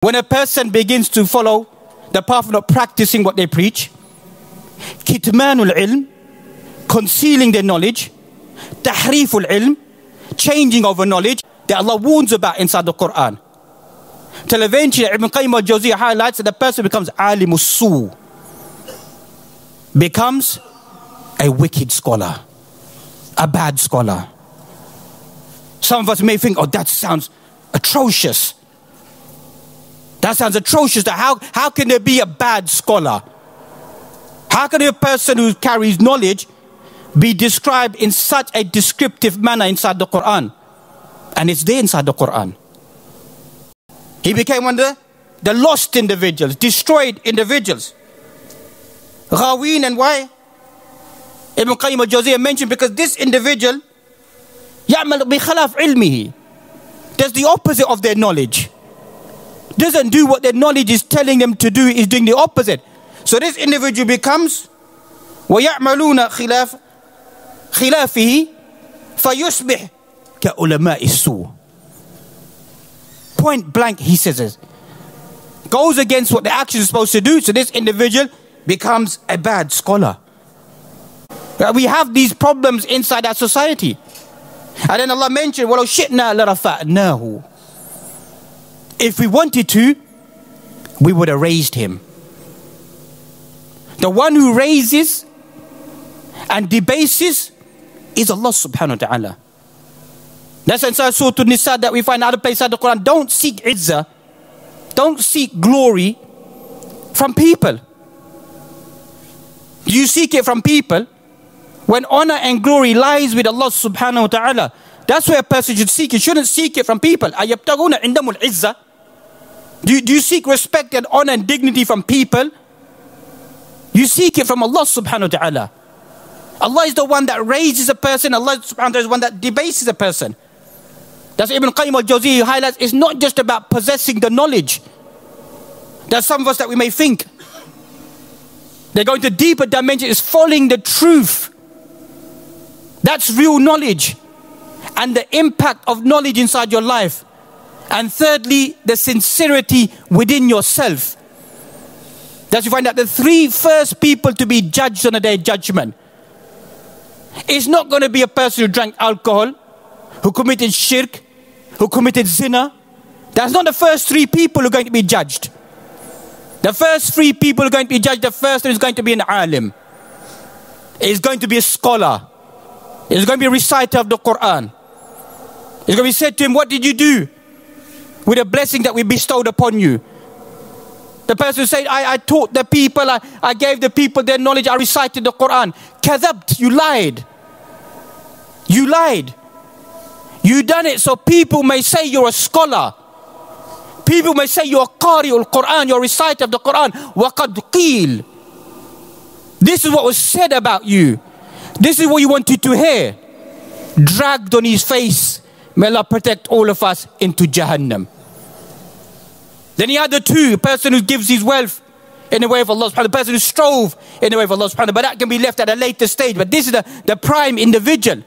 When a person begins to follow the path of not practicing what they preach, kitmanul ilm, concealing their knowledge, tahriful ilm, changing of a knowledge that Allah warns about inside the Quran. Till eventually Ibn Qayyim al-Jawziyah highlights that the person becomes alimus su, becomes a wicked scholar, a bad scholar. Some of us may think, oh, that sounds atrocious. That sounds atrocious. How can there be a bad scholar? How can a person who carries knowledge be described in such a descriptive manner inside the Quran? And it's there inside the Quran. He became one of the lost individuals, destroyed individuals. Ghaween, and why? Ibn Qayyim al-Jawziyah mentioned because this individual يعمل بخلاف علمه, does the opposite of their knowledge. Doesn't do what their knowledge is telling them to do, is doing the opposite. So this individual becomes وَيَعْمَلُونَ خِلَافِهِ فَيُصْبِحْ كَعُلَمَاءِ السُّوءِ. Point blank, he says it. Goes against what the action is supposed to do, so this individual becomes a bad scholar. We have these problems inside our society. And then Allah mentioned, وَلَوْ شِئْنَا لَرَفَعْنَاهُ. If we wanted to, we would have raised him. The one who raises and debases is Allah subhanahu wa ta'ala. That's inside Surah An-Nisa that we find other places in the Quran. Don't seek izzah, don't seek glory from people. You seek it from people when honor and glory lies with Allah subhanahu wa ta'ala. That's where a person should seek it. You shouldn't seek it from people. أَيَبْتَغُونَ عِنْدَهُمُ الْعِزَّةِ. Do you seek respect and honor and dignity from people? You seek it from Allah subhanahu wa ta'ala. Allah is the one that raises a person. Allah subhanahu wa ta'ala is the one that debases a person. That's Ibn Qayyim al-Jawziyah highlights. It's not just about possessing the knowledge. There's some of us that we may think they're going to deeper dimensions. It's following the truth. That's real knowledge. And the impact of knowledge inside your life. And thirdly, the sincerity within yourself. That's you find that the three first people to be judged on the day of judgment is not going to be a person who drank alcohol, who committed shirk, who committed zina. That's not the first three people who are going to be judged. The first three people who are going to be judged, the first one is going to be an alim. It's going to be a scholar. It's going to be a reciter of the Quran. It's going to be said to him, what did you do with the blessing that we bestowed upon you? The person said, I taught the people, I gave the people their knowledge, I recited the Quran. Kadhabt, you lied. You lied. You done it so people may say you're a scholar. People may say you're a qari al-Quran, you're a reciter of the Quran. وَقَدْ قِيل. This is what was said about you. This is what you wanted to hear. Dragged on his face. May Allah protect all of us into Jahannam. Then he had the two, a person who gives his wealth in the way of Allah subhanahu wa ta'ala, the person who strove in the way of Allah subhanahu wa ta'ala, but that can be left at a later stage. But this is the prime individual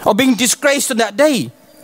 of being disgraced on that day.